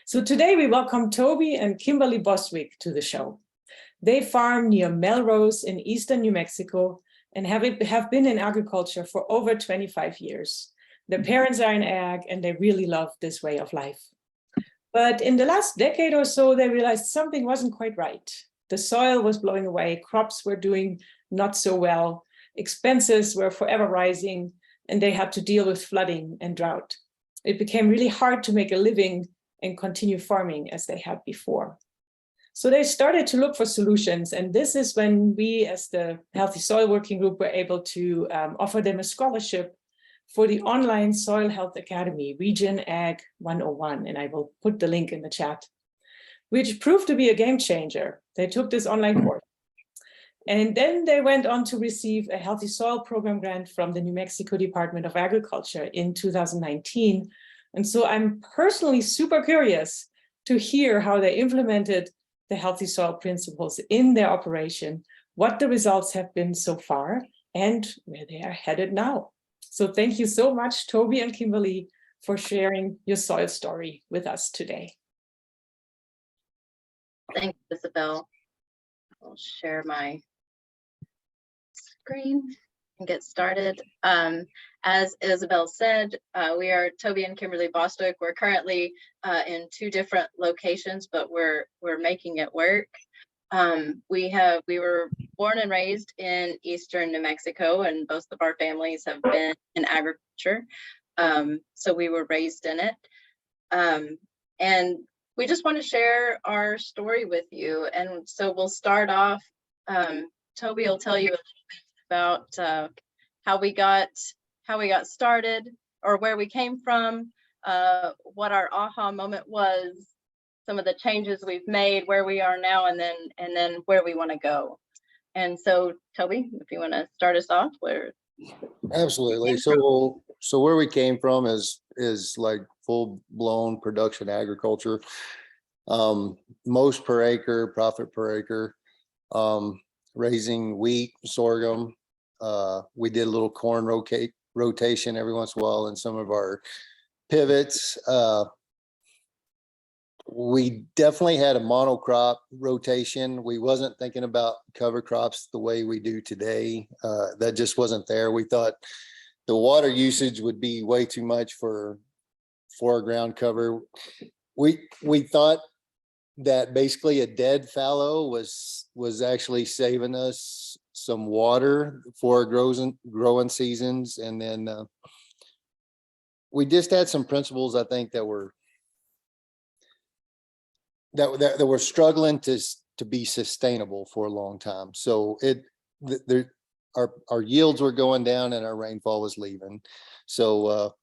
So today we welcome Toby and Kimberly Bostwick to the show. They farm near Melrose in eastern New Mexico and have been in agriculture for over 25 years. Their parents are in ag and they really love this way of life. But in the last decade or so, they realized something wasn't quite right. The soil was blowing away, crops were doing not so well, expenses were forever rising, and they had to deal with flooding and drought. It became really hard to make a living and continue farming as they had before. So they started to look for solutions. And this is when we, as the Healthy Soil Working Group, were able to offer them a scholarship for the online Soil Health Academy, Region Ag 101. And I will put the link in the chat, which proved to be a game changer. They took this online course. And then they went on to receive a Healthy Soil Program grant from the New Mexico Department of Agriculture in 2019. And so I'm personally super curious to hear how they implemented the Healthy Soil principles in their operation, what the results have been so far, and where they are headed now. So thank you so much, Toby and Kimberly, for sharing your soil story with us today. Thanks, Isabel. I'll share my screen and get started. As Isabel said, we are Toby and Kimberly Bostwick. We're currently in two different locations, but we're making it work. We were born and raised in eastern New Mexico, and both of our families have been in agriculture. So we were raised in it. And we just want to share our story with you. And so we'll start off. Toby will tell you a little bit about how we got started, or where we came from, what our aha moment was, some of the changes we've made, where we are now, and then where we want to go. And so, Toby, if you want to start us off, where? Absolutely. So where we came from is like full-blown production agriculture. Most per acre, profit per acre, raising wheat, sorghum. We did a little corn rotation every once in a while in some of our pivots. We definitely had a monocrop rotation. We wasn't thinking about cover crops the way we do today. That just wasn't there. We thought the water usage would be way too much for foreground cover. We thought that basically a dead fallow was actually saving us some water for growing seasons. And then we just had some principles, I think, that were struggling to be sustainable for a long time. So our yields were going down and our rainfall was leaving. So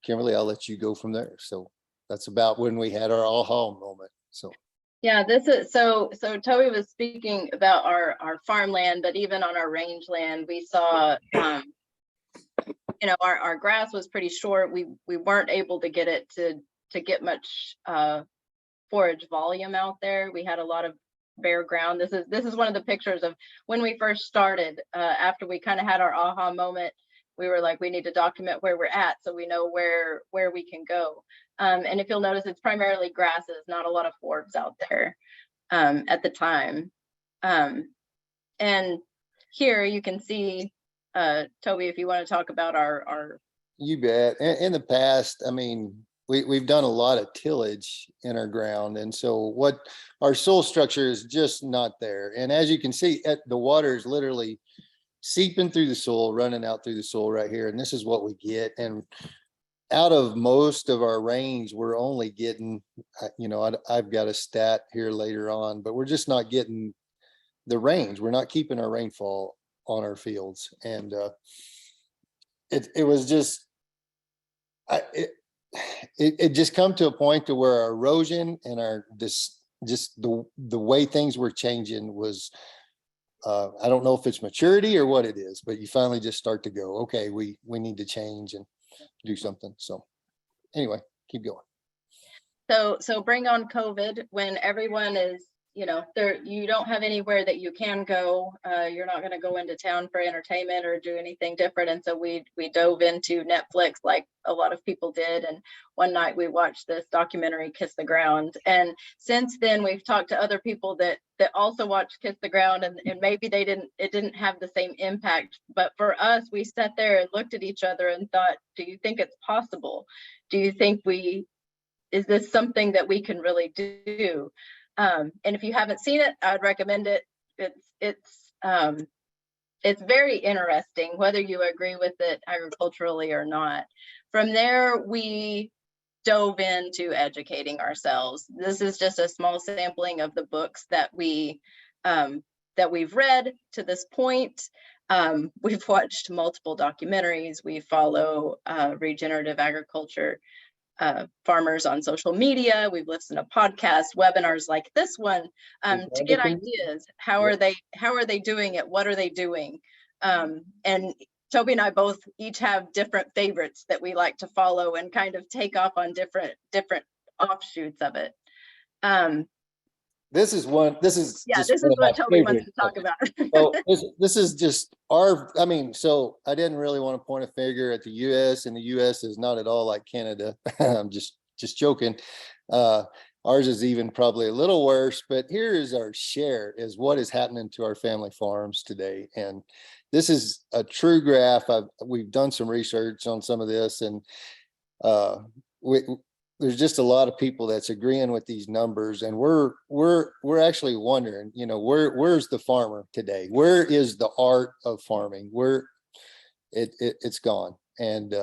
Kimberly, I'll let you go from there. So that's about when we had our aha moment. So yeah, this is so Toby was speaking about our farmland, but even on our rangeland, we saw our grass was pretty short. We weren't able to get it to get much forage volume out there. We had a lot of bare ground. This is one of the pictures of when we first started. After we kind of had our aha moment, we were like, we need to document where we're at so we know where we can go. And if you'll notice, it's primarily grasses, not a lot of forbs out there at the time. And here you can see, Toby, if you want to talk about our. You bet. In the past, I mean, we've done a lot of tillage in our ground. And so what our soil structure is just not there. And as you can see, the water is literally seeping through the soil, running out through the soil right here. And this is what we get. And out of most of our range, we're only getting, I've got a stat here later on, but we're just not getting the range. We're not keeping our rainfall on our fields. And it was just, it just come to a point to where our erosion and the way things were changing was, I don't know if it's maturity or what it is, but you finally just start to go, okay, we need to change and do something. So anyway, keep going. So bring on COVID when everyone is you don't have anywhere that you can go. You're not going to go into town for entertainment or do anything different. And so we dove into Netflix like a lot of people did. And one night we watched this documentary, Kiss the Ground. And since then we've talked to other people that also watched Kiss the Ground, and maybe it didn't have the same impact. But for us, we sat there and looked at each other and thought, do you think it's possible? Do you think is this something that we can really do? And if you haven't seen it, I would recommend it. It's very interesting, whether you agree with it agriculturally or not. From there, we dove into educating ourselves. This is just a small sampling of the books that we've read to this point. We've watched multiple documentaries. We follow regenerative agriculture farmers on social media. We've listened to podcasts, webinars like this one, to get ideas. How are they doing it? What are they doing? And Toby and I both each have different favorites that we like to follow and kind of take off on different offshoots of it. This is what Toby wants to talk about. So this is just so I didn't really want to point a finger at the US, and the US is not at all like Canada. I'm just joking. Ours is even probably a little worse, but here is our share, is what is happening to our family farms today. And this is a true graph. We've done some research on some of this, and there's just a lot of people that's agreeing with these numbers, and we're actually wondering, where's the farmer today? Where is the art of farming? It's gone, and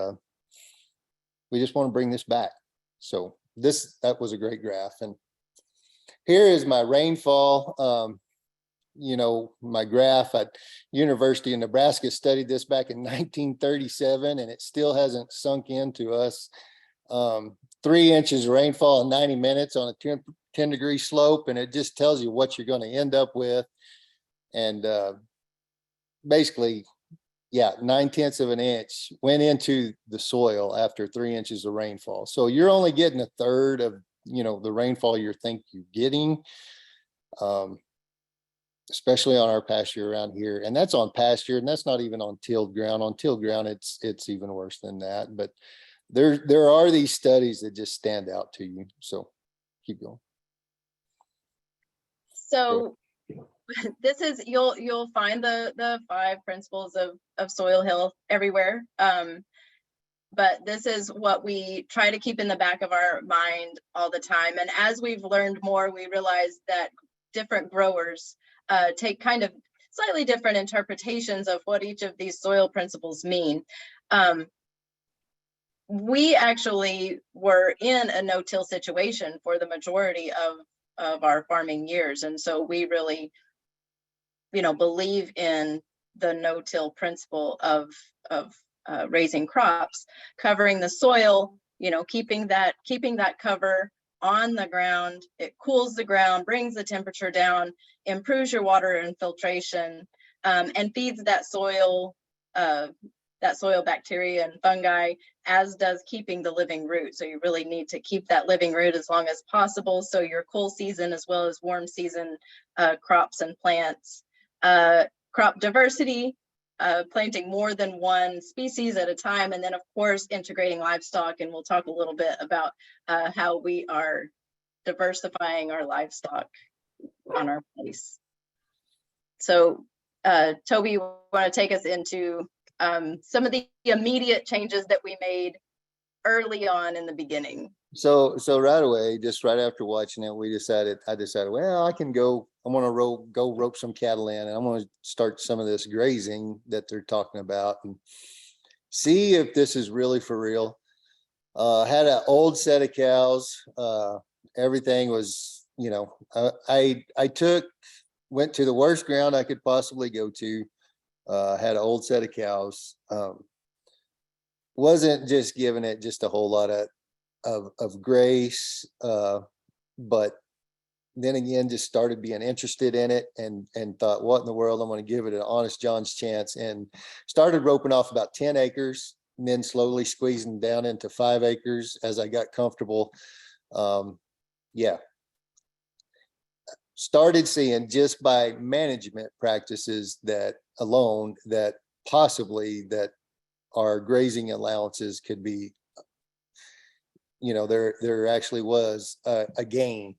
we just want to bring this back. So that was a great graph, and here is my rainfall. My graph at University of Nebraska studied this back in 1937, and it still hasn't sunk into us. 3 inches of rainfall in 90 minutes on a 10-degree slope, and it just tells you what you're going to end up with. And basically, 9/10 of an inch went into the soil after 3 inches of rainfall. So you're only getting a third of the rainfall you think you're getting, especially on our pasture around here. And that's on pasture, and that's not even on tilled ground. On tilled ground, it's even worse than that. But there are these studies that just stand out to you. So keep going. So this is, you'll find the 5 principles of soil health everywhere. But this is what we try to keep in the back of our mind all the time. And as we've learned more, we realize that different growers take kind of slightly different interpretations of what each of these soil principles mean. We actually were in a no-till situation for the majority of our farming years. And so we really, believe in the no-till principle of raising crops, covering the soil, keeping that cover on the ground. It cools the ground, brings the temperature down, improves your water infiltration, and feeds that soil bacteria and fungi, as does keeping the living root. So you really need to keep that living root as long as possible. So your cool season as well as warm season crops and plants. Crop diversity, planting more than one species at a time. And then of course, integrating livestock. And we'll talk a little bit about how we are diversifying our livestock on our place. So Toby, you want to take us into some of the immediate changes that we made early on in the beginning? So right away, just right after watching it, I decided, well, I'm going to go rope some cattle in, and I'm going to start some of this grazing that they're talking about and see if this is really for real. Had an old set of cows. Everything was, I went to the worst ground I could possibly go to. Had an old set of cows. Wasn't just giving it just a whole lot of grace, but then again, just started being interested in it and thought, what in the world, I'm going to give it an honest John's chance, and started roping off about 10 acres, and then slowly squeezing down into 5 acres as I got comfortable. started seeing just by management practices that alone, that possibly that our grazing allowances could be, you know, there actually was a gain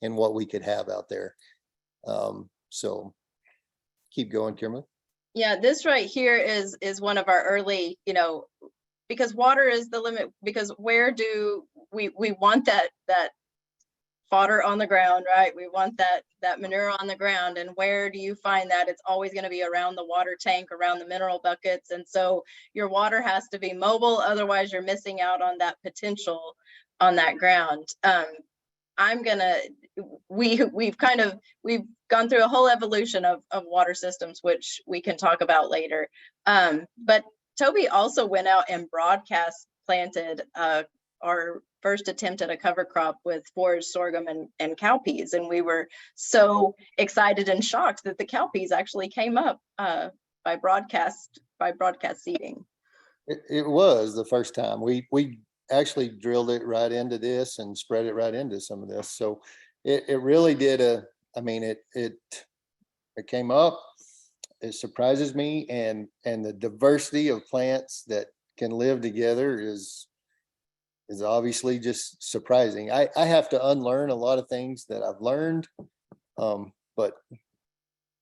in what we could have out there. So keep going, Kimberly. Yeah, this right here is one of our early, you know, because water is the limit, because where do we want that fodder on the ground, right? We want that manure on the ground, and where do you find that? It's always going to be around the water tank, around the mineral buckets, and so your water has to be mobile, otherwise you're missing out on that potential on that ground. We've gone through a whole evolution of water systems, which we can talk about later. But Toby also went out and broadcast planted our first attempt at a cover crop with forage sorghum and cowpeas. And we were so excited and shocked that the cowpeas actually came up by broadcast seeding. It was the first time we actually drilled it right into this and spread it right into some of this. So it really did it came up. It surprises me, and the diversity of plants that can live together is obviously just surprising. I have to unlearn a lot of things that I've learned, but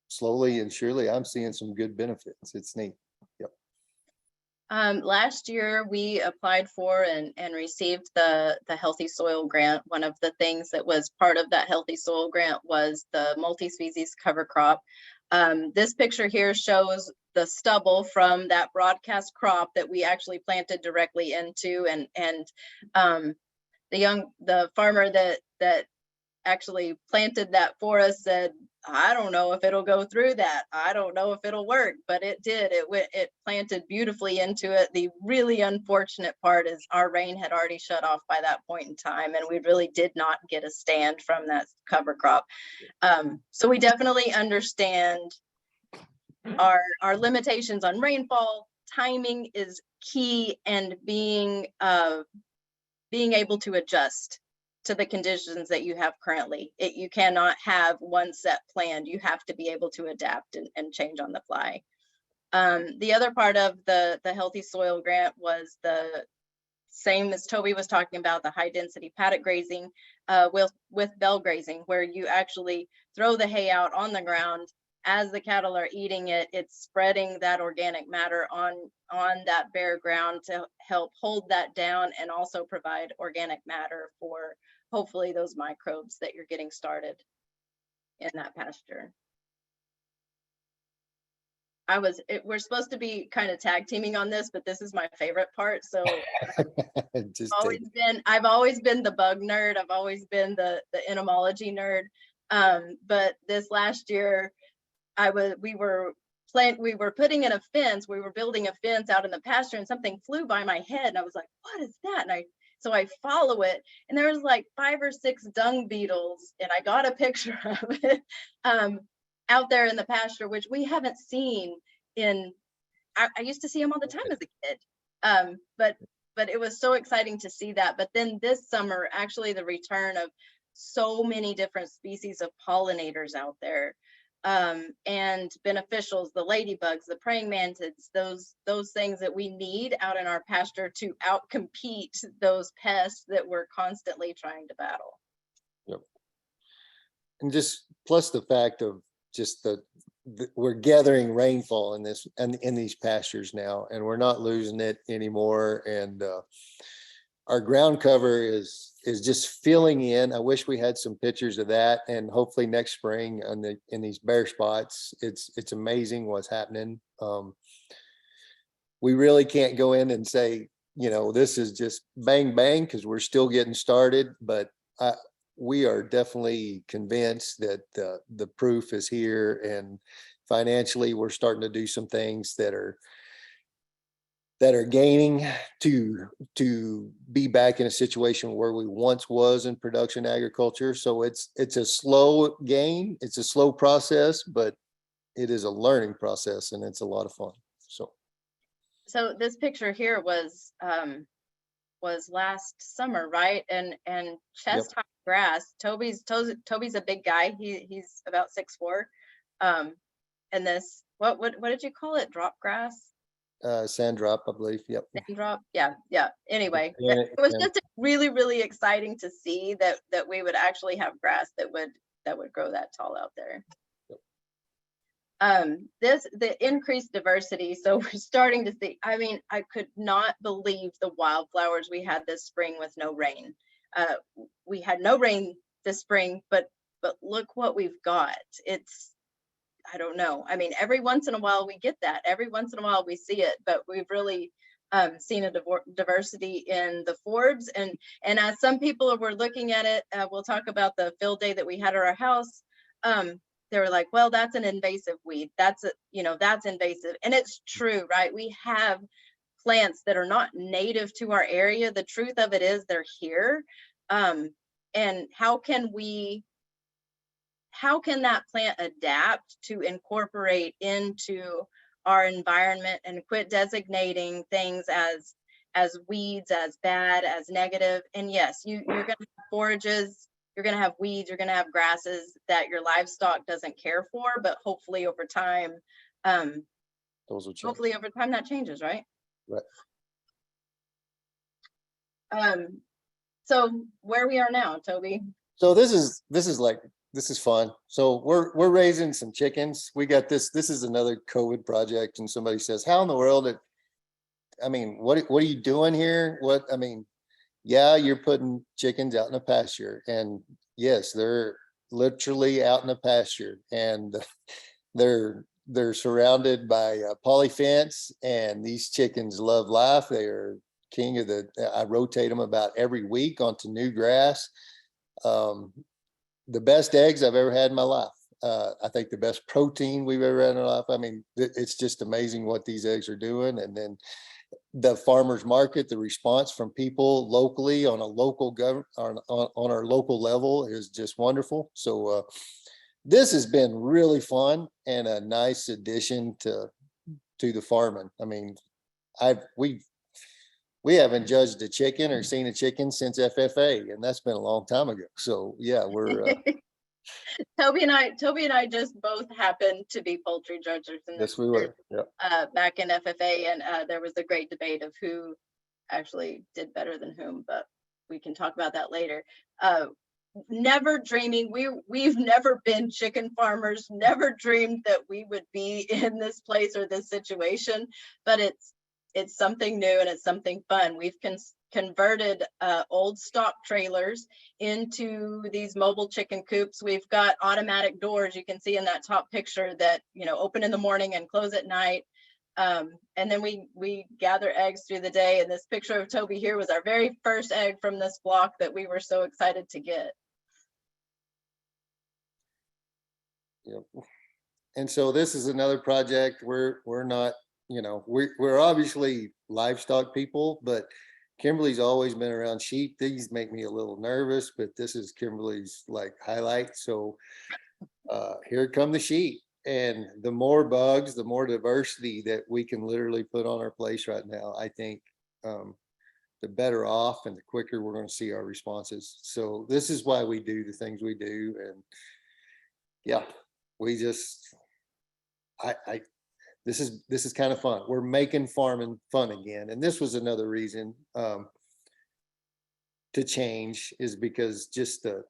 slowly and surely I'm seeing some good benefits. It's neat. Yep. Last year we applied for and received the Healthy Soil Grant. One of the things that was part of that Healthy Soil Grant was the multi-species cover crop. This picture here shows the stubble from that broadcast crop that we actually planted directly into, and the farmer that actually planted that for us said, I don't know if it'll go through that. I don't know if it'll work, but it did. It planted beautifully into it. The really unfortunate part is our rain had already shut off by that point in time, and we really did not get a stand from that cover crop. So we definitely understand our limitations on rainfall. Timing is key, and being able to adjust to the conditions that you have currently. You cannot have one set plan. You have to be able to adapt and change on the fly. The other part of the Healthy Soil Grant was the same as Toby was talking about, the high density paddock grazing with bell grazing, where you actually throw the hay out on the ground. As the cattle are eating it, it's spreading that organic matter on that bare ground to help hold that down, and also provide organic matter for hopefully those microbes that you're getting started in that pasture. We're supposed to be kind of tag teaming on this, but this is my favorite part. So I've always been the bug nerd. I've always been the entomology nerd. But this last year, we were putting in a fence. We were building a fence out in the pasture, and something flew by my head, and I was like, what is that? So I follow it, and there was like 5 or 6 dung beetles, and I got a picture of it out there in the pasture, which we haven't seen I used to see them all the time as a kid. But it was so exciting to see that. But then this summer, actually the return of so many different species of pollinators out there, and beneficials, the ladybugs, the praying mantids, those things that we need out in our pasture to outcompete those pests that we're constantly trying to battle. Yep. And just plus the fact of just we're gathering rainfall in these pastures now, and we're not losing it anymore. And our ground cover is just filling in. I wish we had some pictures of that, and hopefully next spring in these bare spots, it's amazing what's happening. We really can't go in and say, you know, this is just bang bang, because we're still getting started, but we are definitely convinced that the proof is here, and financially we're starting to do some things that are gaining to be back in a situation where we once was in production agriculture. So it's a slow gain, it's a slow process, but it is a learning process, and it's a lot of fun. So this picture here was last summer, right? And chest high grass. Toby's a big guy. He's about 6'4". And this, what did you call it? Drop grass? Sand drop, I believe. Yep. Sand drop? Yeah. Anyway, Yeah, it was just really, really exciting to see that we would actually have grass that would grow that tall out there. The increased diversity, so we're starting to see, I mean, I could not believe the wildflowers we had this spring with no rain. We had no rain this spring, but look what we've got. It's, I don't know, I mean, every once in a while we get that, every once in a while we see it, but we've really seen a diversity in the forbs, and as some people were looking at it, we'll talk about the field day that we had at our house. They were like, well, that's an invasive weed. That's invasive. And it's true, right? We have plants that are not native to our area. The truth of it is they're here. And how can that plant adapt to incorporate into our environment and quit designating things as weeds, as bad, as negative? And yes, you're going to have forages, you're going to have weeds, you're going to have grasses that your livestock doesn't care for, but hopefully over time, those will change. Hopefully over time that changes, right? Right. So where we are now, Toby. So this is fun. So we're raising some chickens. We got this is another COVID project, and somebody says, how in the world what are you doing here? Yeah, you're putting chickens out in a pasture, and yes, they're literally out in a pasture, and they're surrounded by a poly fence, and these chickens love life. They are king of I rotate them about every week onto new grass. The best eggs I've ever had in my life. I think the best protein we've ever had in our life. I mean, it's just amazing what these eggs are doing. And then the farmers market, the response from people locally on a local on our local level is just wonderful. So this has been really fun and a nice addition to the farming. I mean, we haven't judged a chicken or seen a chicken since FFA, and that's been a long time ago. So yeah, we're Toby and I just both happened to be poultry judges in yes, we were. Yeah. Back in FFA, and there was a great debate of who actually did better than whom, but we can talk about that later. Never dreaming, we've never been chicken farmers, never dreamed that we would be in this place or this situation, but it's something new and it's something fun. We've converted old stock trailers into these mobile chicken coops. We've got automatic doors, you can see in that top picture, that open in the morning and close at night. And then we gather eggs through the day, and this picture of Toby here was our very first egg from this block that we were so excited to get. Yep. And so this is another project. We're not, we're obviously livestock people, but Kimberly's always been around sheep. These make me a little nervous, but this is Kimberly's highlight. So here come the sheep, and the more bugs, the more diversity that we can literally put on our place right now, I think the better off and the quicker we're going to see our responses. So this is why we do the things we do. And yeah, we just, this is kind of fun. We're making farming fun again. And this was another reason to change, is because just the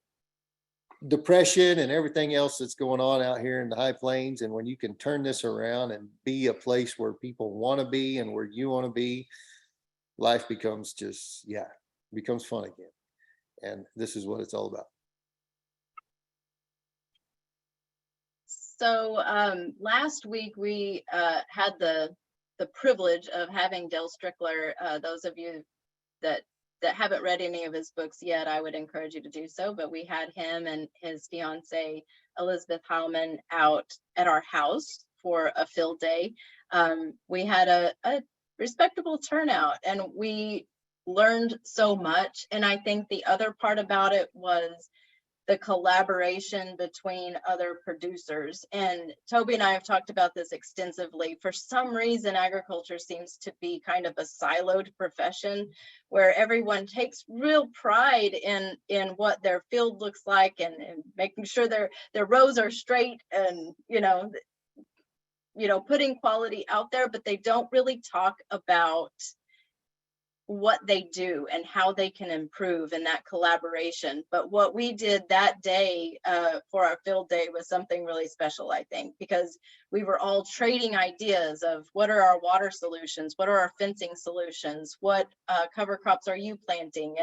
depression and everything else that's going on out here in the high plains. And when you can turn this around and be a place where people want to be and where you want to be, life becomes becomes fun again. And this is what it's all about. So last week we had the privilege of having Dale Strickler. Those of you that haven't read any of his books yet, I would encourage you to do so. But we had him and his fiance Elizabeth Heilman out at our house for a field day. We had a respectable turnout, and we learned so much. And I think the other part about it was the collaboration between other producers. And Toby and I have talked about this extensively. For some reason, agriculture seems to be kind of a siloed profession where everyone takes real pride in what their field looks like, and making sure their rows are straight, and putting quality out there, but they don't really talk about what they do and how they can improve in that collaboration. But what we did that day for our field day was something really special, I think, because we were all trading ideas of what are our water solutions, what are our fencing solutions, what cover crops are you planting,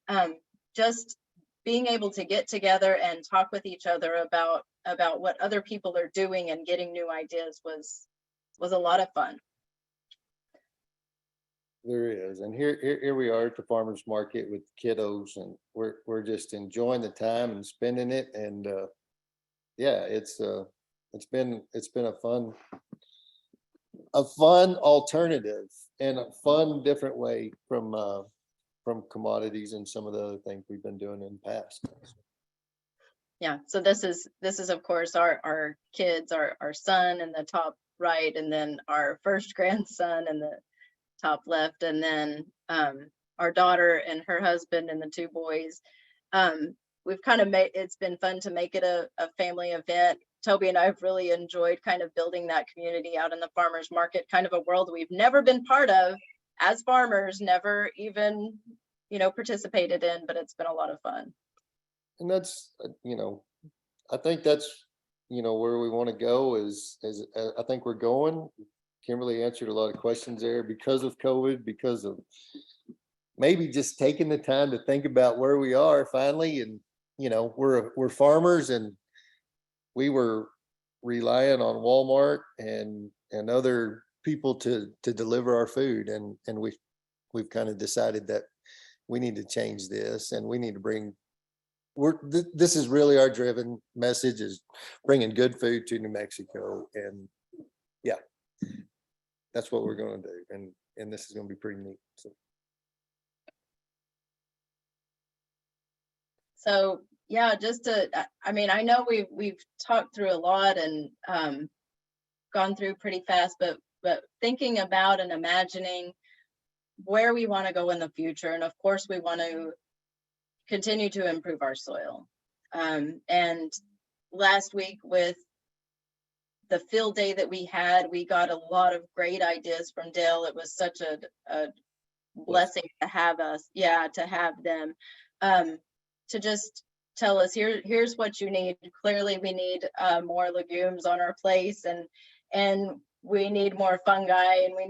and just being able to get together and talk with each other about what other people are doing and getting new ideas was a lot of fun. There is, and here we are at the farmers market with kiddos, and we're just enjoying the time and spending it, and yeah, it's been a fun alternative and a fun different way from commodities and some of the other things we've been doing in the past. Yeah, so this is of course our kids, our son in the top right, and then our first grandson in the top left, and then our daughter and her husband and the two boys. We've kind of it's been fun to make it a family event. Toby and I have really enjoyed kind of building that community out in the farmers market, kind of a world we've never been part of as farmers, never even participated in, but it's been a lot of fun. And that's I think that's where we want to go is I think we're going. Kimberly answered a lot of questions there because of COVID, because of maybe just taking the time to think about where we are finally. And, we're farmers, and we were relying on Walmart and other people to deliver our food. And we've kind of decided that we need to change this, and we need to bring, this is really our driven message, is bringing good food to New Mexico. And yeah, that's what we're going to do, and this is going to be pretty neat. So yeah, I know we've talked through a lot and gone through pretty fast, but thinking about and imagining where we want to go in the future, and of course we want to continue to improve our soil. And last week with the field day that we had, we got a lot of great ideas from Dale. It was such a blessing to have them to just tell us, here's what you need. Clearly we need more legumes on our place, and we need more fungi, and we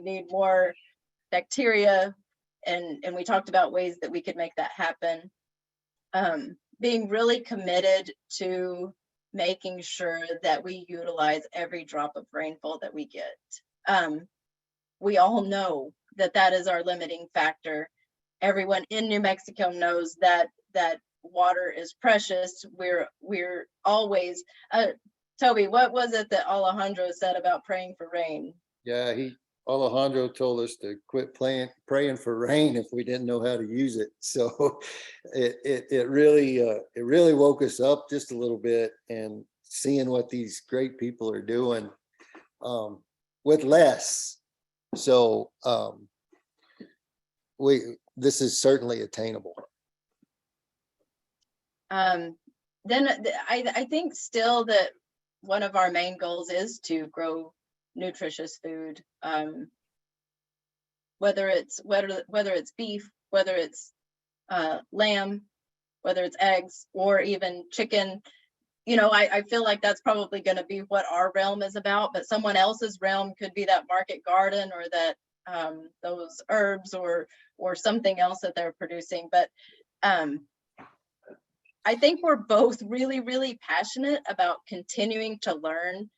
need more bacteria, and we talked about ways that we could make that happen. Being really committed to making sure that we utilize every drop of rainfall that we get. We all know that is our limiting factor. Everyone in New Mexico knows that water is precious. We're always, Toby, what was it that Alejandro said about praying for rain? Yeah, Alejandro told us to quit praying for rain if we didn't know how to use it. So it really woke us up just a little bit, and seeing what these great people are doing with less. So this is certainly attainable. Then I think still that one of our main goals is to grow nutritious food, whether it's beef, whether it's lamb, whether it's eggs, or even chicken. I feel like that's probably going to be what our realm is about, but someone else's realm could be that market garden, or that those herbs, or something else that they're producing. But I think we're both really, really passionate about continuing to learn,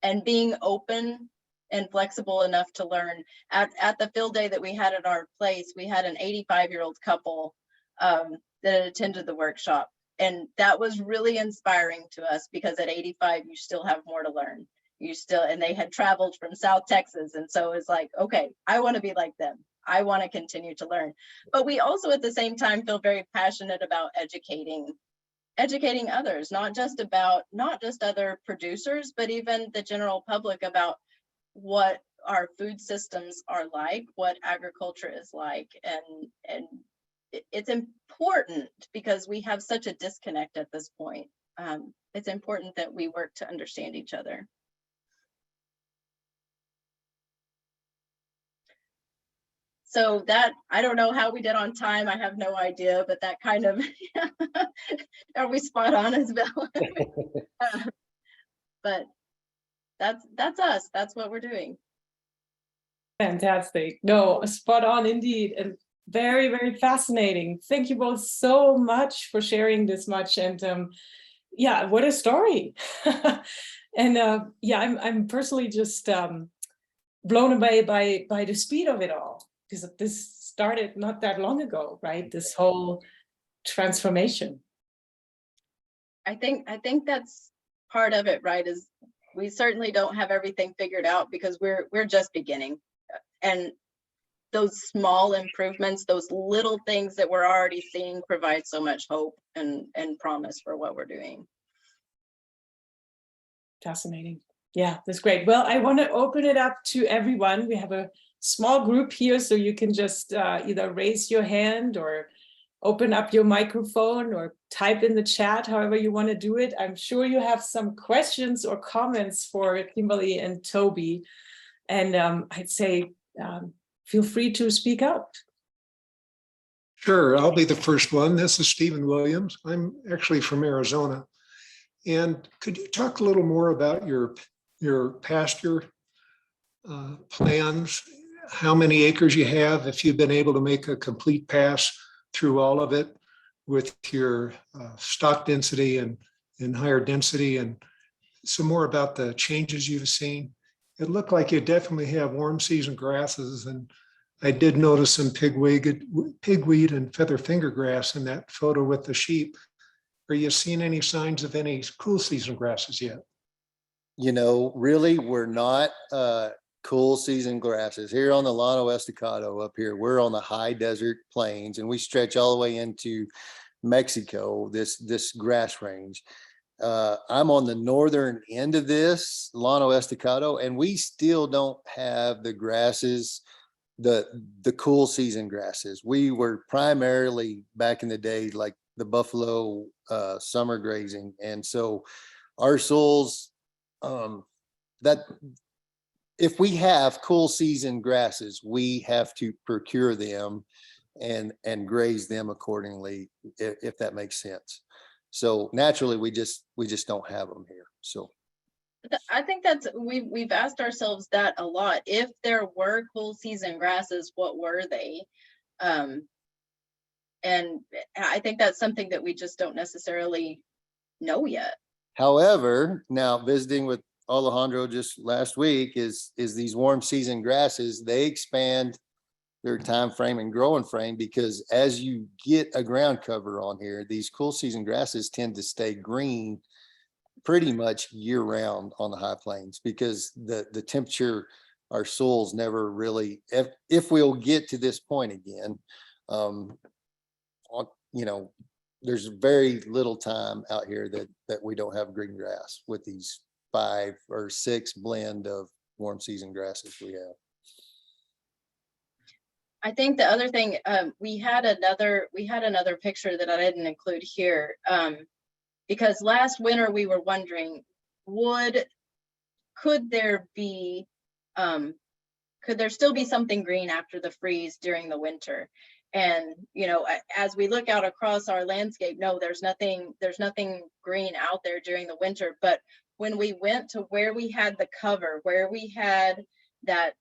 and being open and flexible enough to learn. At the field day that we had at our place, we had an 85-year-old couple that attended the workshop. And that was really inspiring to us, because at 85, you still have more to learn. And they had traveled from South Texas. And so it's like, okay, I want to be like them. I want to continue to learn. But we also at the same time feel very passionate about educating others, not just other producers, but even the general public about what our food systems are like, what agriculture is like. And it's important because we have such a disconnect at this point. It's important that we work to understand each other. So that, I don't know how we did on time. I have no idea, but that kind of, are we spot on, Isabel? But that's us. That's what we're doing. Fantastic. No, spot on indeed. And very, very fascinating. Thank you both so much for sharing this much. And yeah, what a story. And yeah, I'm personally just blown away by the speed of it all, because this started not that long ago, right? This whole transformation. I think that's part of it, right? Is we certainly don't have everything figured out because we're just beginning. And those small improvements, those little things that we're already seeing provide so much hope and promise for what we're doing. Fascinating. Yeah, that's great. Well, I want to open it up to everyone. We have a small group here, so you can just either raise your hand or open up your microphone or type in the chat, however you want to do it. I'm sure you have some questions or comments for Kimberly and Toby. And I'd say, feel free to speak up. Sure, I'll be the first one. This is Stephen Williams. I'm actually from Arizona. And could you talk a little more about your pasture plans? How many acres you have, if you've been able to make a complete pass through all of it with your stock density and higher density, and some more about the changes you've seen. It looked like you definitely have warm season grasses, and I did notice some pigweed and feather finger grass in that photo with the sheep. Are you seeing any signs of any cool season grasses yet? You know, really, we're not cool season grasses. Here on the Llano Estacado up here, we're on the high desert plains, and we stretch all the way into Mexico, this grass range. I'm on the northern end of this Llano Estacado, and we still don't have the grasses, the cool season grasses. We were primarily back in the day like the buffalo summer grazing, and so our soils, that if we have cool season grasses, we have to procure them and graze them accordingly, if that makes sense. So naturally, we just don't have them here. So I think that's, we've asked ourselves that a lot. If there were cool season grasses, what were they? And I think that's something that we just don't necessarily know yet. however, now visiting with Alejandro just last week is these warm season grasses, they expand their time frame and growing frame, because as you get a ground cover on here, these cool season grasses tend to stay green pretty much year round on the high plains, because the temperature, our soils never really, if we'll get to this point again, you know, there's very little time out here that we don't have green grass with these 5 or 6 blend of warm season grasses we have. I think the other thing, we had another picture that I didn't include here, because last winter we were wondering, could there still be something green after the freeze during the winter? And, you know, as we look out across our landscape, no, there's nothing green out there during the winter. But when we went to where we had the cover, where we had that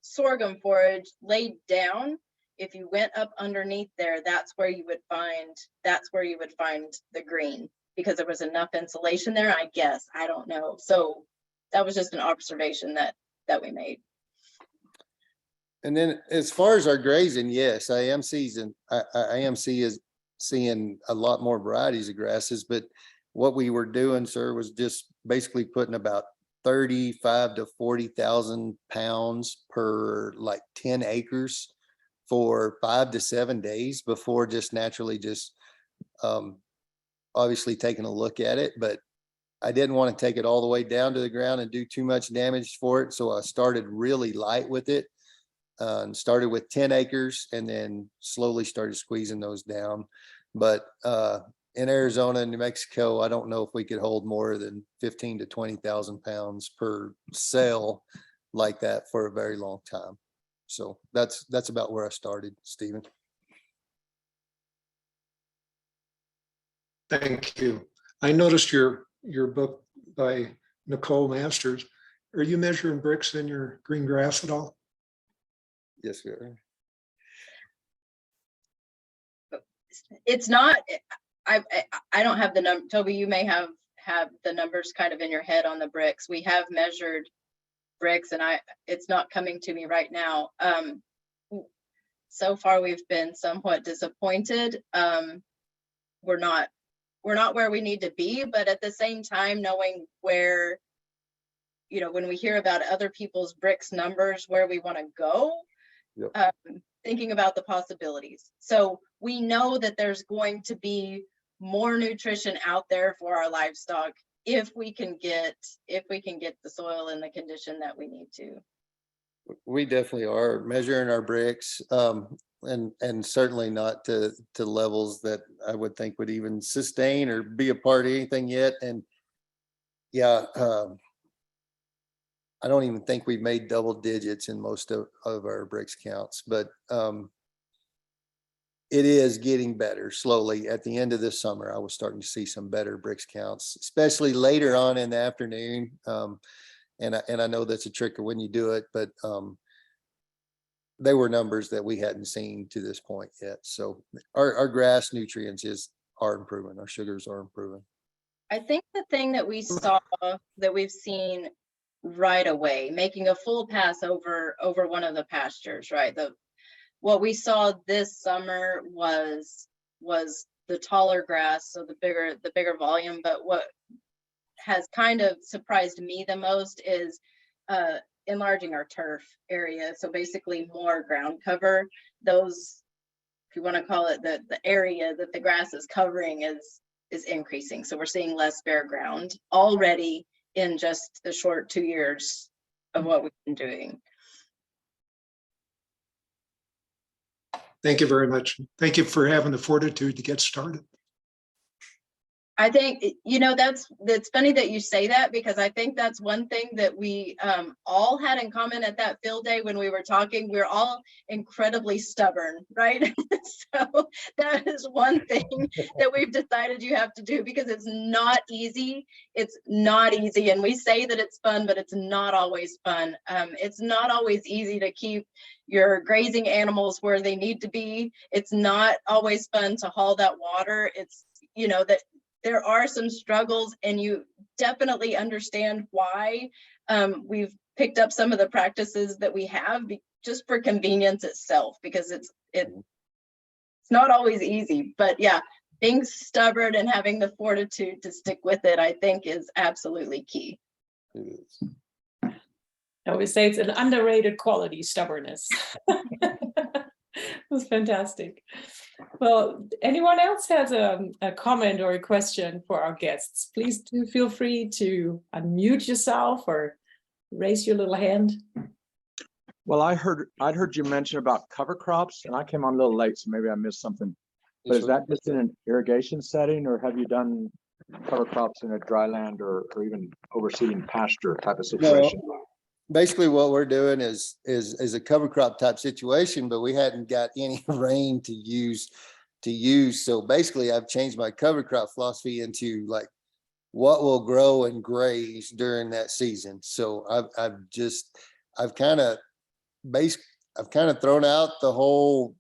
sorghum forage laid down, if you went up underneath there, that's where you would find the green, because there was enough insulation there, I guess. I don't know. So that was just an observation that we made. And then as far as our grazing, yes, I am seeing a lot more varieties of grasses, but what we were doing, sir, was just basically putting about 35 to 40,000 pounds per like 10 acres for 5 to 7 days before just naturally obviously taking a look at it. But I didn't want to take it all the way down to the ground and do too much damage for it. So I started really light with it, and started with 10 acres and then slowly started squeezing those down. But in Arizona and New Mexico, I don't know if we could hold more than 15 to 20,000 pounds per cell like that for a very long time. So that's about where I started, Stephen. Thank you. I noticed your book by Nicole Masters. Are you measuring bricks in your green grass at all? Yes, sir. It's not, I don't have the number. Toby, you may have the numbers kind of in your head on the bricks. We have measured bricks, and it's not coming to me right now. So far we've been somewhat disappointed. We're not where we need to be, but at the same time, knowing where, when we hear about other people's bricks numbers, where we want to go, Yep. Thinking about the possibilities. So we know that there's going to be more nutrition out there for our livestock if we can get the soil in the condition that we need to. We definitely are measuring our bricks, and certainly not to levels that I would think would even sustain or be a part of anything yet. And yeah, I don't even think we've made double digits in most of our bricks counts, but it is getting better slowly. At the end of this summer, I was starting to see some better bricks counts, especially later on in the afternoon. And I know that's a trick of when you do it, but they were numbers that we hadn't seen to this point yet. So our grass nutrients are improving. Our sugars are improving. I think the thing that we saw, that we've seen right away, making a full pass over one of the pastures, right? What we saw this summer was the taller grass, so the bigger volume. But what has kind of surprised me the most is enlarging our turf area. So basically more ground cover. Those, if you want to call it, the area that the grass is covering is increasing. So we're seeing less bare ground already in just the short 2 years of what we've been doing. Thank you very much. Thank you for having the fortitude to get started. I think, that's funny that you say that, because I think that's one thing that we all had in common at that field day when we were talking. We're all incredibly stubborn, right? So that is one thing that we've decided you have to do, because it's not easy. It's not easy. And we say that it's fun, but it's not always fun. It's not always easy to keep your grazing animals where they need to be. It's not always fun to haul that water. It's, that there are some struggles, and you definitely understand why we've picked up some of the practices that we have just for convenience itself, because it's not always easy. But yeah, being stubborn and having the fortitude to stick with it, I think, is absolutely key. It is. I always say it's an underrated quality, stubbornness. It was fantastic. Well, anyone else has a comment or a question for our guests, please do feel free to unmute yourself or raise your little hand. Well, I'd heard you mention about cover crops, and I came on a little late, so maybe I missed something. But is that just in an irrigation setting, or have you done cover crops in a dry land or even overseeing pasture type of situation? No. Basically what we're doing is a cover crop type situation, but we hadn't got any rain to use. So basically I've changed my cover crop philosophy into like what will grow and graze during that season. So I've kind of thrown out the whole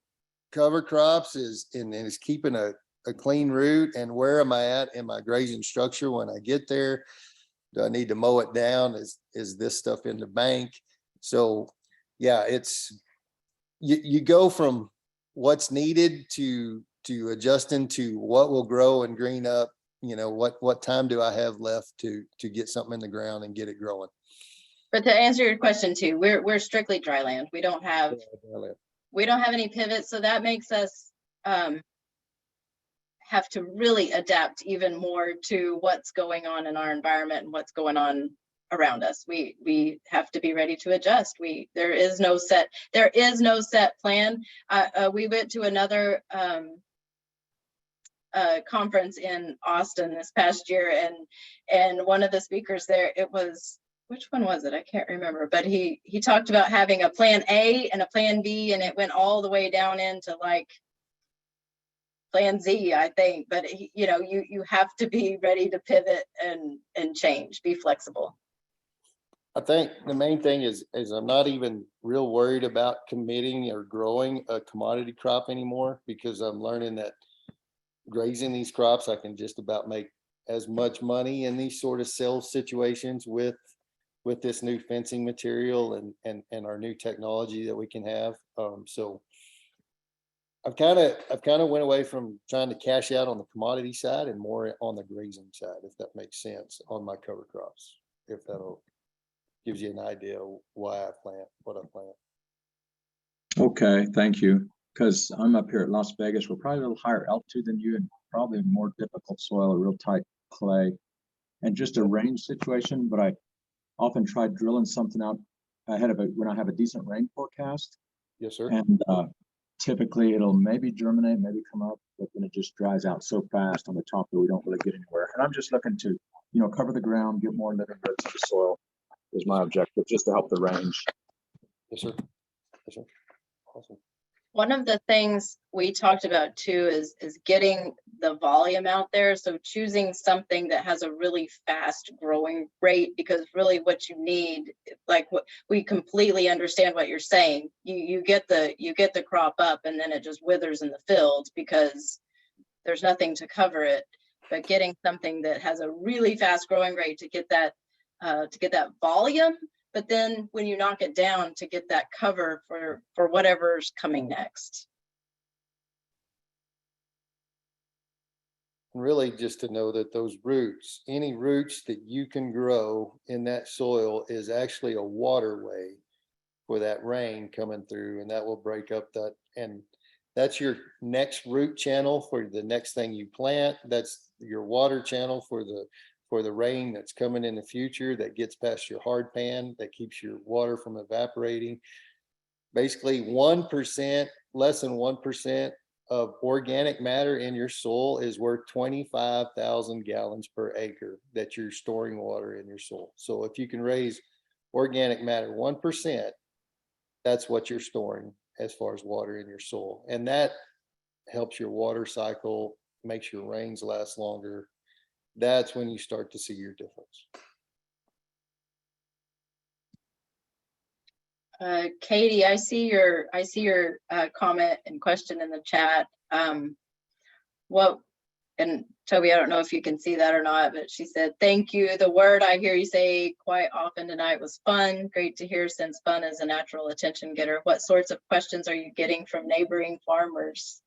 cover crops and is keeping a clean route. And where am I at in my grazing structure when I get there? Do I need to mow it down? Is this stuff in the bank? So yeah, it's you go from what's needed to adjusting to what will grow and green up, what time do I have left to get something in the ground and get it growing? But to answer your question too, we're strictly dry land. We don't have any pivots, so that makes us have to really adapt even more to what's going on in our environment and what's going on around us. We have to be ready to adjust. There is no set plan. We went to another conference in Austin this past year, and one of the speakers there, which one was it? I can't remember, but he talked about having a plan A and a plan B, and it went all the way down into like plan Z, I think. But you have to be ready to pivot and change, be flexible. I think the main thing is I'm not even real worried about committing or growing a commodity crop anymore, because I'm learning that grazing these crops, I can just about make as much money in these sort of sales situations with this new fencing material and our new technology that we can have. So I've kind of went away from trying to cash out on the commodity side and more on the grazing side, if that makes sense, on my cover crops, if that'll gives you an idea of why I plant what I plant. Okay, thank you. Because I'm up here at Las Vegas, we're probably a little higher altitude than you, and probably more difficult soil, a real tight clay, and just a range situation. But I often try drilling something out ahead of it when I have a decent rain forecast. Yes, sir. And typically it'll maybe germinate, maybe come up, but then it just dries out so fast on the top that we don't really get anywhere. And I'm just looking to, cover the ground, get more living roots in the soil is my objective, just to help the range. Yes, sir. Yes, sir. Awesome. One of the things we talked about too is getting the volume out there. So choosing something that has a really fast growing rate, because really what you need, like what we completely understand what you're saying. You get the crop up and then it just withers in the field because there's nothing to cover it. But getting something that has a really fast growing rate to get that volume. But then when you knock it down, to get that cover for whatever's coming next. Really just to know that those roots, any roots that you can grow in that soil is actually a waterway for that rain coming through, and that will break up that, and that's your next root channel for the next thing you plant. That's your water channel for the rain that's coming in the future, that gets past your hard pan, that keeps your water from evaporating. Basically 1%, less than 1% of organic matter in your soil is worth 25,000 gallons per acre that you're storing water in your soil. So if you can raise organic matter 1%, that's what you're storing as far as water in your soil. And that helps your water cycle, makes your rains last longer. That's when you start to see your difference. Katie, I see your comment and question in the chat. And Toby, I don't know if you can see that or not, but she said, "Thank you. The word I hear you say quite often tonight was fun. Great to hear, since fun is a natural attention getter. What sorts of questions are you getting from neighboring farmers?"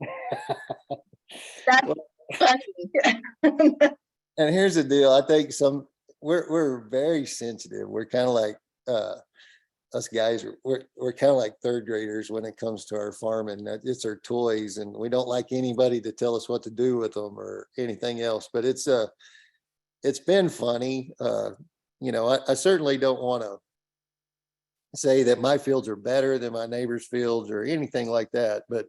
That's funny. And here's the deal. I think we're very sensitive. We're kind of like us guys. We're kind of like third graders when it comes to our farming. It's our toys, and we don't like anybody to tell us what to do with them or anything else. But it's been funny. I certainly don't want to say that my fields are better than my neighbor's fields or anything like that. But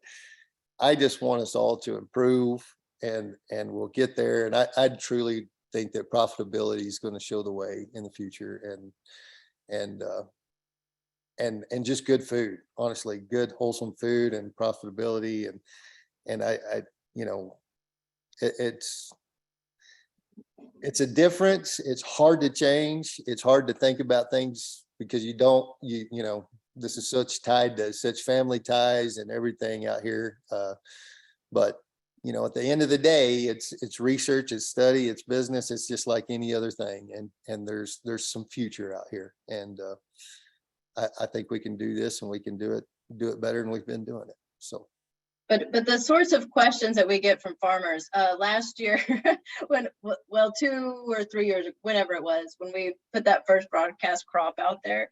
I just want us all to improve. And we'll get there. And I truly think that profitability is going to show the way in the future, and just good food, honestly, good wholesome food and profitability. And it's a difference. It's hard to change. It's hard to think about things because this is such tied to such family ties and everything out here. But at the end of the day, it's research, it's study, it's business. It's just like any other thing. And there's some future out here. And I think we can do this, and we can do it better than we've been doing it. So But the sorts of questions that we get from farmers, last year, well, 2 or 3 years, whenever it was, when we put that first broadcast crop out there,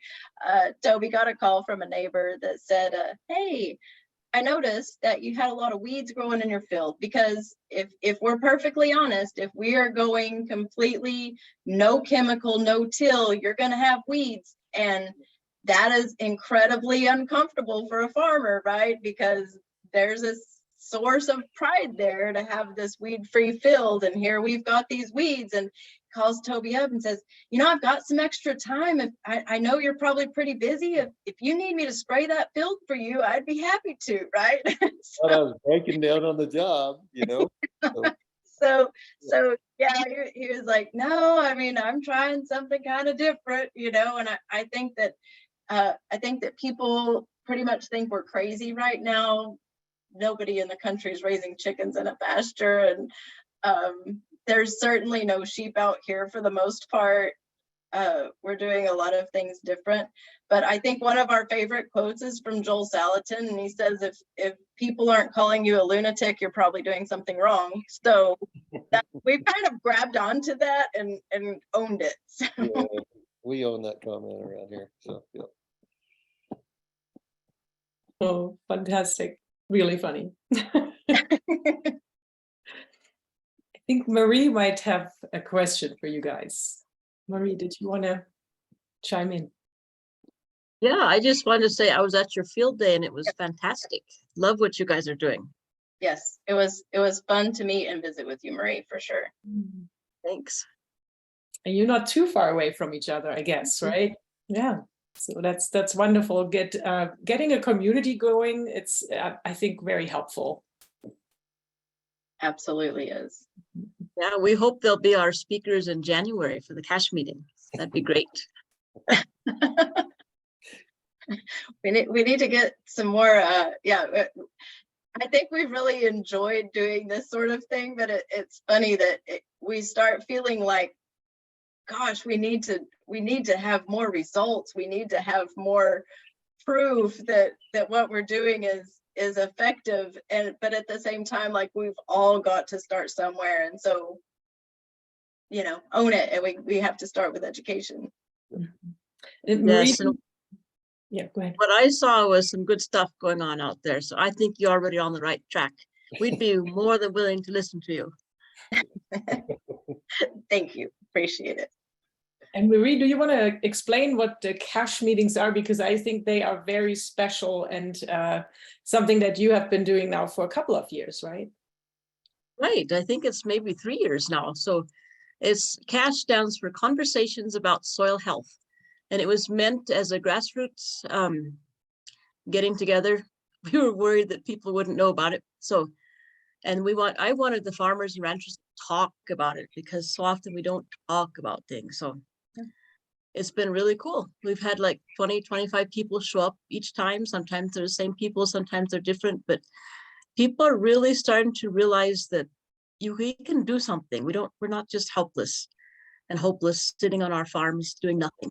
Toby got a call from a neighbor that said, hey, I noticed that you had a lot of weeds growing in your field, because if we're perfectly honest, if we are going completely no chemical, no till, you're going to have weeds. And that is incredibly uncomfortable for a farmer, right? Because there's a source of pride there to have this weed-free field, and here we've got these weeds. And calls Toby up and says, you know, I've got some extra time. If I know you're probably pretty busy. If you need me to spray that field for you, I'd be happy to, right? But I was breaking down on the job, you know. So yeah, he was like, no, I mean, I'm trying something kind of different, you know. And I think that people pretty much think we're crazy right now. Nobody in the country is raising chickens in a pasture, and there's certainly no sheep out here for the most part. We're doing a lot of things different. But I think one of our favorite quotes is from Joel Salatin, and he says, if people aren't calling you a lunatic, you're probably doing something wrong. So we've kind of grabbed onto that and owned it. So. Yeah, we own that comment around here. So yeah. Oh, fantastic. Really funny. I think Marie might have a question for you guys. Marie, did you want to chime in? Yeah, I just wanted to say I was at your field day and it was fantastic. Love what you guys are doing. Yes, it was fun to meet and visit with you, Marie, for sure. Thanks. And you're not too far away from each other, I guess, right? Yeah. So that's wonderful. Getting a community going, it's I think very helpful. Absolutely is. Yeah, we hope they'll be our speakers in January for the cash meeting. That'd be great. We need to get some more. Yeah, I think we've really enjoyed doing this sort of thing, but it's funny that we start feeling like, gosh, we need to have more results. We need to have more proof that what we're doing is effective. But at the same time, like, we've all got to start somewhere, and so, you know, own it. And we have to start with education. Yes, and yeah, go ahead. what I saw was some good stuff going on out there. So I think you're already on the right track. We'd be more than willing to listen to you. Thank you. Appreciate it. And Marie, do you want to explain what the cash meetings are? Because I think they are very special and something that you have been doing now for a couple of years, right? Right. I think it's maybe 3 years now. So it's CASH stands for Conversations About Soil Health. And it was meant as a grassroots getting together. We were worried that people wouldn't know about it. So, and I wanted the farmers and ranchers to talk about it, because so often we don't talk about things. So it's been really cool. We've had like 20, 25 people show up each time. Sometimes they're the same people, sometimes they're different, but people are really starting to realize that we can do something. We're not just helpless and hopeless sitting on our farms doing nothing.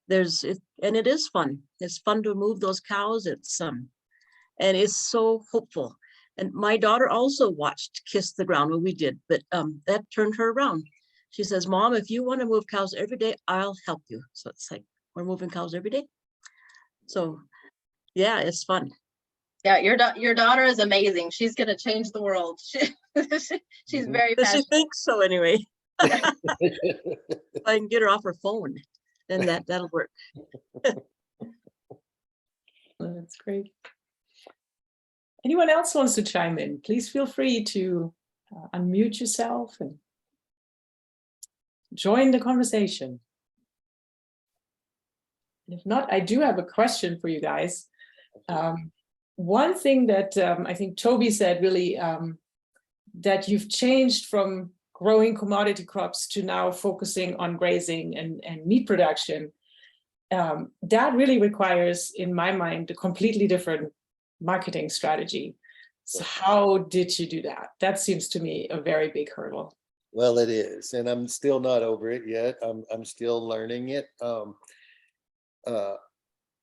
And it is fun. It's fun to move those cows. And it's so hopeful. And my daughter also watched Kiss the Ground when we did, but that turned her around. She says, Mom, if you want to move cows every day, I'll help you. So it's like, we're moving cows every day. So yeah, it's fun. Yeah, your daughter is amazing. She's going to change the world. She's very passionate. She thinks so anyway. If I can get her off her phone, then that'll work. That's great. Anyone else wants to chime in? Please feel free to unmute yourself and join the conversation. And if not, I do have a question for you guys. One thing that I think Toby said really, that you've changed from growing commodity crops to now focusing on grazing and meat production, that really requires, in my mind, a completely different marketing strategy. So how did you do that? That seems to me a very big hurdle. Well, it is, and I'm still not over it yet. I'm still learning it.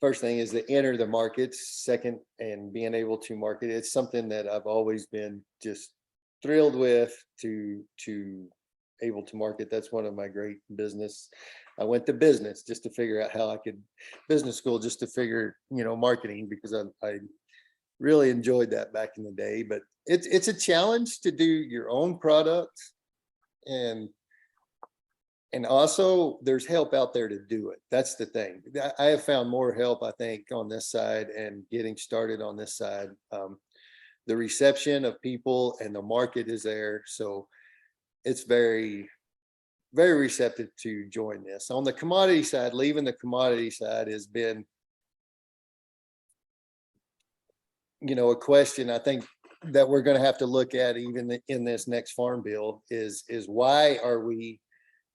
first thing is to enter the markets. Second, and being able to market. It's something that I've always been just thrilled with to able to market. That's one of my great business. I went to business just to figure out how I could business school just to figure, marketing, because I really enjoyed that back in the day. But it's a challenge to do your own products, and also there's help out there to do it. That's the thing. I have found more help, I think, on this side and getting started on this side. The reception of people and the market is there. So it's very, very receptive to join this. On the commodity side, leaving the commodity side has been, a question I think that we're going to have to look at even in this next farm bill is why are we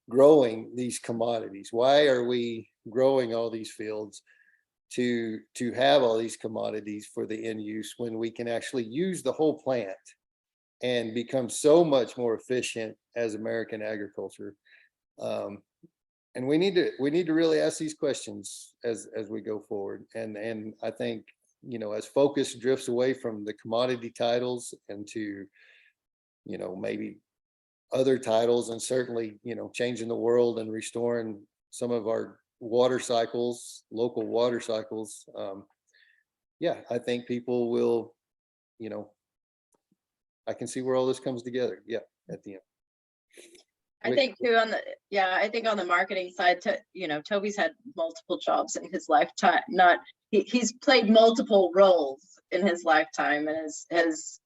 growing these commodities? Why are we growing all these fields to have all these commodities for the end use when we can actually use the whole plant and become so much more efficient as American agriculture? And we need to really ask these questions as we go forward. And I think, as focus drifts away from the commodity titles and to, maybe other titles, and certainly, changing the world and restoring some of our water cycles, local water cycles. I think people will, I can see where all this comes together. Yeah, at the end. I think too I think on the marketing side, Toby's had multiple jobs in his lifetime. He's played multiple roles in his lifetime and has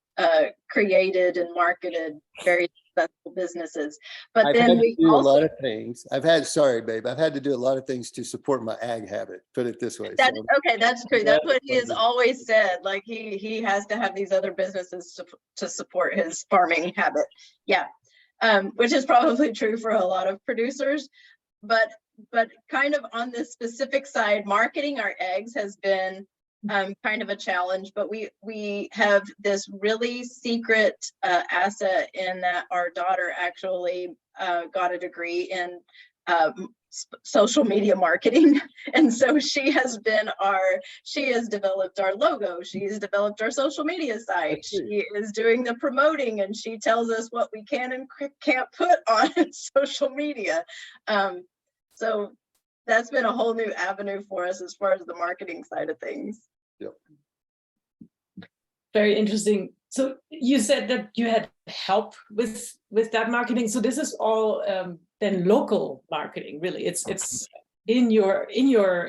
created and marketed very successful businesses. But I've then had we to do also, a lot of things. I've had to do a lot of things to support my ag habit. Put it this way. that's okay. That's true. That's what he has always said. Like he has to have these other businesses to support his farming habit. Yeah. Which is probably true for a lot of producers, but kind of on this specific side, marketing our eggs has been kind of a challenge. But we have this really secret asset in that our daughter actually got a degree in social media marketing, and so she has developed our logo, she's developed our social media site, she is doing the promoting, and she tells us what we can and can't put on social media. So that's been a whole new avenue for us as far as the marketing side of things. Yep. Very interesting. So you said that you had help with that marketing. So this is all then local marketing, really. It's in your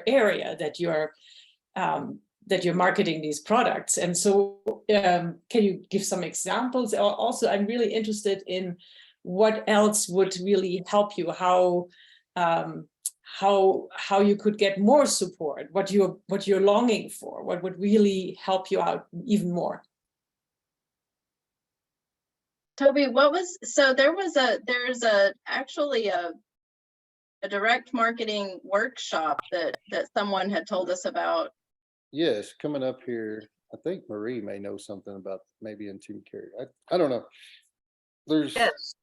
area that you're marketing these products. And so can you give some examples? Also, I'm really interested in what else would really help you, how you could get more support, what you're longing for, what would really help you out even more. Toby, there's actually a direct marketing workshop that someone had told us about. Yes, coming up here. I think Marie may know something about, maybe in Tuncumcari. I don't know. Yes,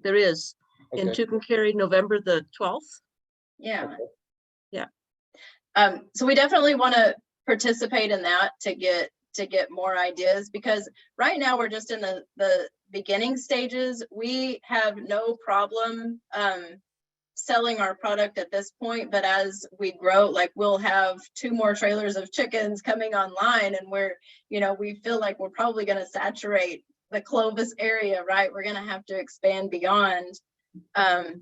there is. Okay. In Tuncumcari, November the 12th. Yeah. Okay. Yeah. So we definitely want to participate in that to get more ideas, because right now we're just in the beginning stages. We have no problem selling our product at this point, but as we grow, like we'll have 2 more trailers of chickens coming online, and we feel like we're probably going to saturate the Clovis area, right? We're going to have to expand beyond. I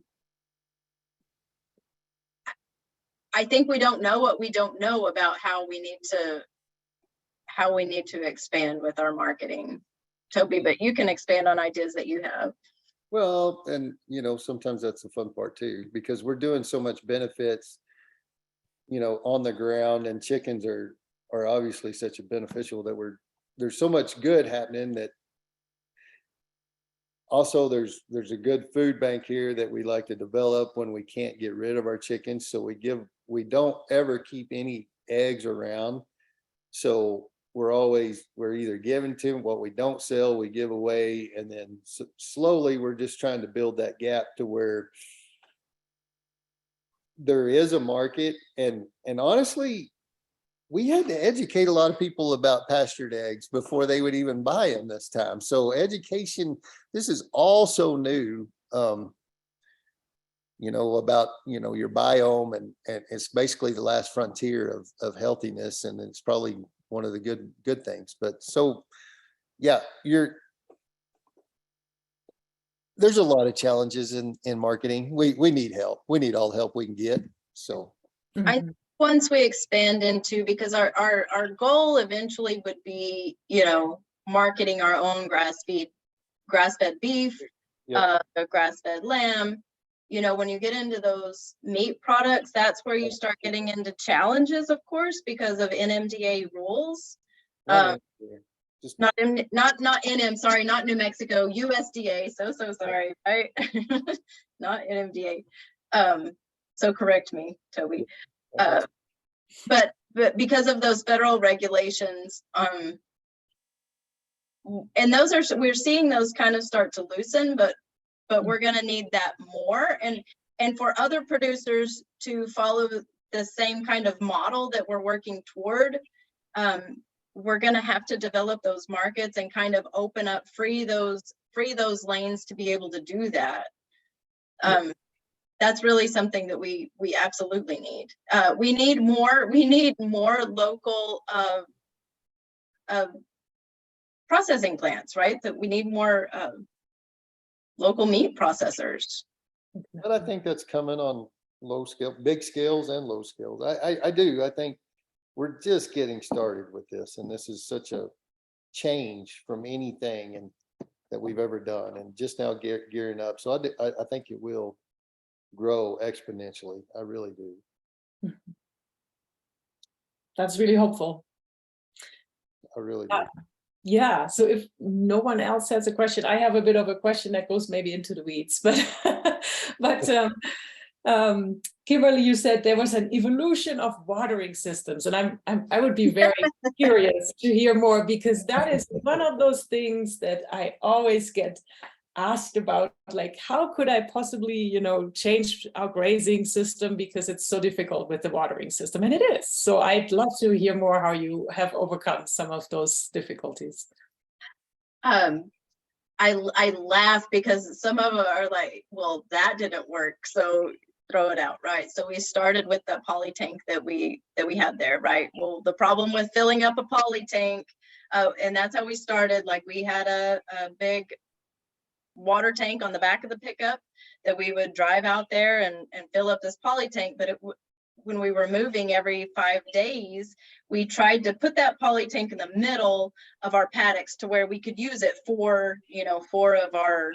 think we don't know what we don't know about how we need to expand with our marketing, Toby, but you can expand on ideas that you have. Well, and sometimes that's the fun part too, because we're doing so much benefits, on the ground, and chickens are obviously such a beneficial that there's so much good happening that also there's a good food bank here that we like to develop when we can't get rid of our chickens. So we don't ever keep any eggs around. So we're either giving to them what we don't sell, we give away. And then slowly we're just trying to build that gap to where there is a market. And honestly, we had to educate a lot of people about pastured eggs before they would even buy them this time. So education, this is also new, you know, about, you know, your biome, and it's basically the last frontier of healthiness. And it's probably one of the good things. But so, yeah, there's a lot of challenges in marketing. We need help. We need all the help we can get. So Mhm. Once we expand into, because our goal eventually would be, you know, marketing our own grass-fed beef, Yep. grass-fed lamb. You know, when you get into those meat products, that's where you start getting into challenges, of course, because of NMDA rules. Just Not NM, sorry, not New Mexico, USDA. So sorry, right? Not NMDA. So correct me, Toby. But because of those federal regulations, and those are, we're seeing those kind of start to loosen, but we're going to need that more, and for other producers to follow the same kind of model that we're working toward. We're going to have to develop those markets and kind of open up, free those lanes to be able to do that. That's really something that we absolutely need. We need more local processing plants, right? That we need more local meat processors. But I think that's coming on low scale, big scales and low scales. I do. I think we're just getting started with this, and this is such a change from anything and that we've ever done, and just now gearing up. So I think it will grow exponentially. I really do. That's really hopeful. I really do. Yeah, so if no one else has a question, I have a bit of a question that goes maybe into the weeds, but Kimberly, you said there was an evolution of watering systems, and I would be very curious to hear more, because that is one of those things that I always get asked about, like, how could I possibly, you know, change our grazing system, because it's so difficult with the watering system, and it is. So I'd love to hear more how you have overcome some of those difficulties. I laugh because some of them are like, well, that didn't work, so throw it out, right? So we started with the poly tank that we had there, right? Well, the problem with filling up a poly tank, and that's how we started. Like, we had a big water tank on the back of the pickup that we would drive out there and fill up this poly tank. But when we were moving every 5 days, we tried to put that poly tank in the middle of our paddocks to where we could use it for, you know, four of our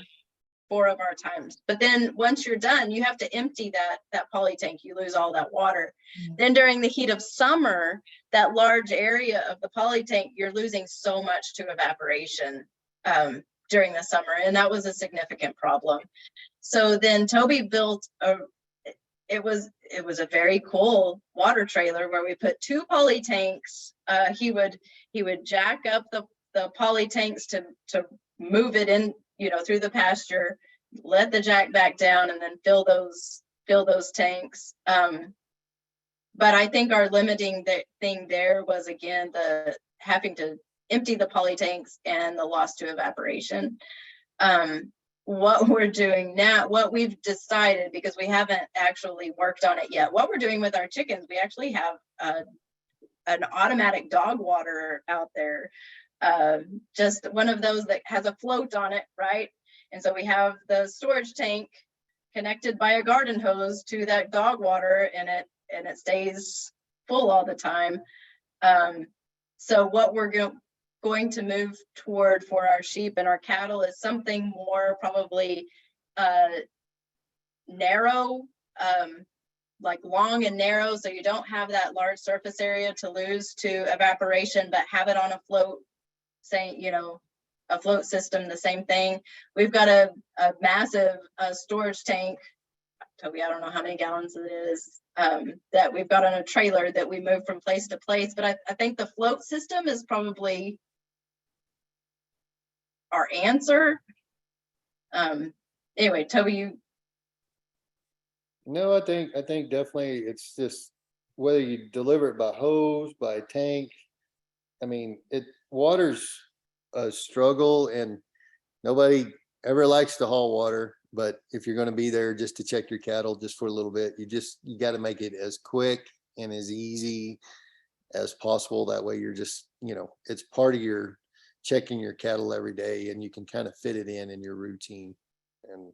times. But then once you're done, you have to empty that poly tank. You lose all that water. Then during the heat of summer, that large area of the poly tank, you're losing so much to evaporation during the summer, and that was a significant problem. So then Toby built it was a very cool water trailer where we put 2 poly tanks. He would jack up the poly tanks to move it in, you know, through the pasture, let the jack back down, and then fill those tanks. But I think our limiting thing there was, again, the having to empty the poly tanks and the loss to evaporation. What we're doing now, what we've decided, because we haven't actually worked on it yet, what we're doing with our chickens, we actually have an automatic dog waterer out there, just one of those that has a float on it, right? And so we have the storage tank connected by a garden hose to that dog water, and it stays full all the time. So what we're going to move toward for our sheep and our cattle is something more probably narrow, like long and narrow, so you don't have that large surface area to lose to evaporation, but have it on a float, saying, you know, a float system, the same thing. We've got a massive storage tank, Toby, I don't know how many gallons it is, that we've got on a trailer that we move from place to place. But I think the float system is probably our answer. Anyway, Toby, you. No, I think definitely it's just whether you deliver it by hose, by tank, I mean, water's a struggle, and nobody ever likes to haul water. But if you're going to be there just to check your cattle just for a little bit, you got to make it as quick and as easy as possible. That way you're just, it's part of your checking your cattle every day, and you can kind of fit it in your routine. And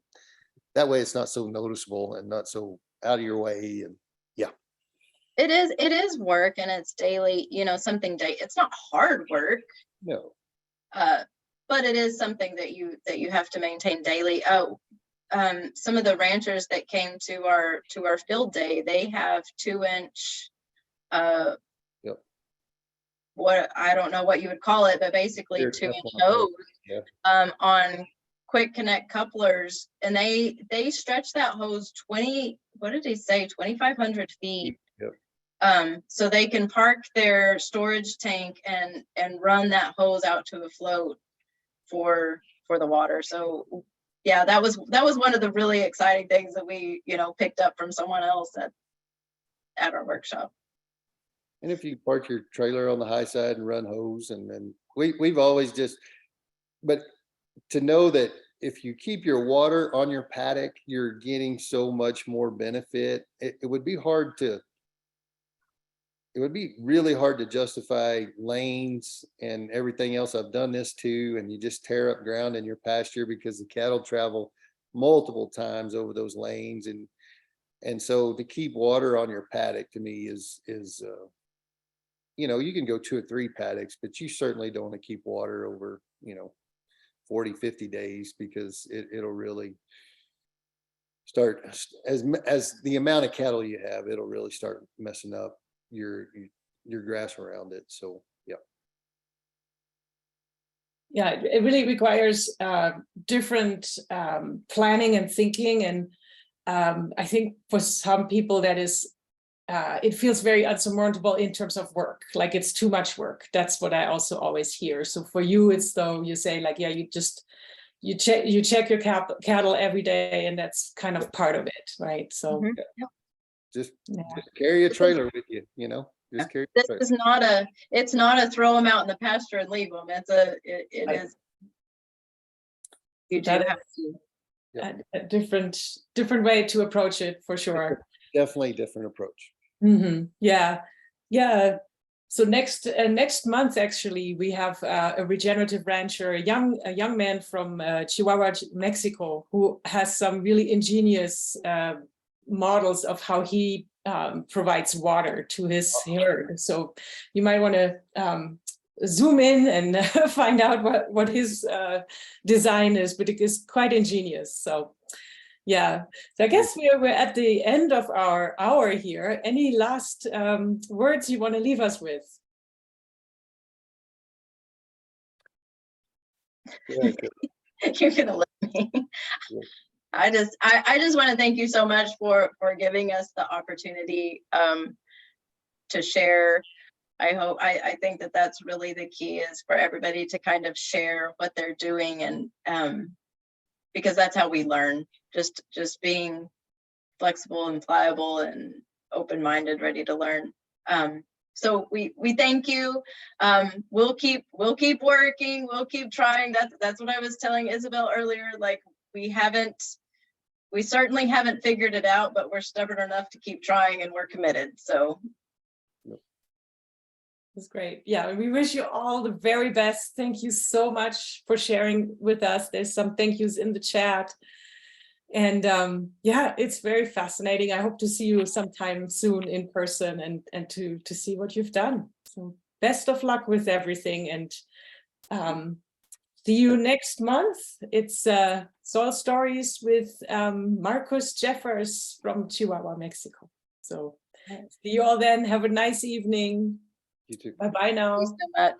that way it's not so noticeable and not so out of your way. And yeah. It is work, and it's daily, it's not hard work. No. But it is something that you have to maintain daily. Some of the ranchers that came to our field day, they have 2-inch, what, I don't know what you would call it, but basically 2-inch hose, on quick connect couplers, and they stretch that hose 2,500 feet. Yep. So they can park their storage tank and run that hose out to a float for the water. So yeah, that was one of the really exciting things that we picked up from someone else at our workshop. And if you park your trailer on the high side and run hose, and then we've always but to know that if you keep your water on your paddock, you're getting so much more benefit. It would be really hard to justify lanes and everything else. I've done this too, and you just tear up ground in your pasture because the cattle travel multiple times over those lanes. And so to keep water on your paddock, to me is you can go 2 or 3 paddocks, but you certainly don't want to keep water over, 40, 50 days, because it'll really start, as the amount of cattle you have, it'll really start messing up your grass around it. So yeah, it really requires different planning and thinking, and I think for some people that is it feels very unsurmountable in terms of work, like it's too much work. That's what I also always hear. So for you, it's though you say like, yeah, you check your cattle every day, and that's kind of part of it, right? So just carry a trailer with you, just carry a trailer. This is it's not a throw them out in the pasture and leave them. It is. You do have to. A different way to approach it, for sure. Definitely different approach. Yeah. So next month, actually, we have a regenerative rancher, a young man from Chihuahua, Mexico, who has some really ingenious models of how he provides water to his herd. So you might want to zoom in and find out what his design is, but it is quite ingenious. So yeah, so I guess we're at the end of our hour here. Any last words you want to leave us with? Yeah, You're gonna let me. Yeah. I just want to thank you so much for giving us the opportunity to share. I think that that's really the key, is for everybody to kind of share what they're doing, and because that's how we learn, just being flexible and pliable and open-minded, ready to learn. So we thank you. We'll keep working, we'll keep trying. That's what I was telling Isabel earlier. Like, we certainly haven't figured it out, but we're stubborn enough to keep trying, and we're committed. So that's great. Yeah, we wish you all the very best. Thank you so much for sharing with us. There's some thank yous in the chat. And yeah, it's very fascinating. I hope to see you sometime soon in person, and to see what you've done. So best of luck with everything, and see you next month. It's Soil Stories with Marcus Jeffers from Chihuahua, Mexico. So see you all then. Have a nice evening. You too. Bye-bye now. thank you so much.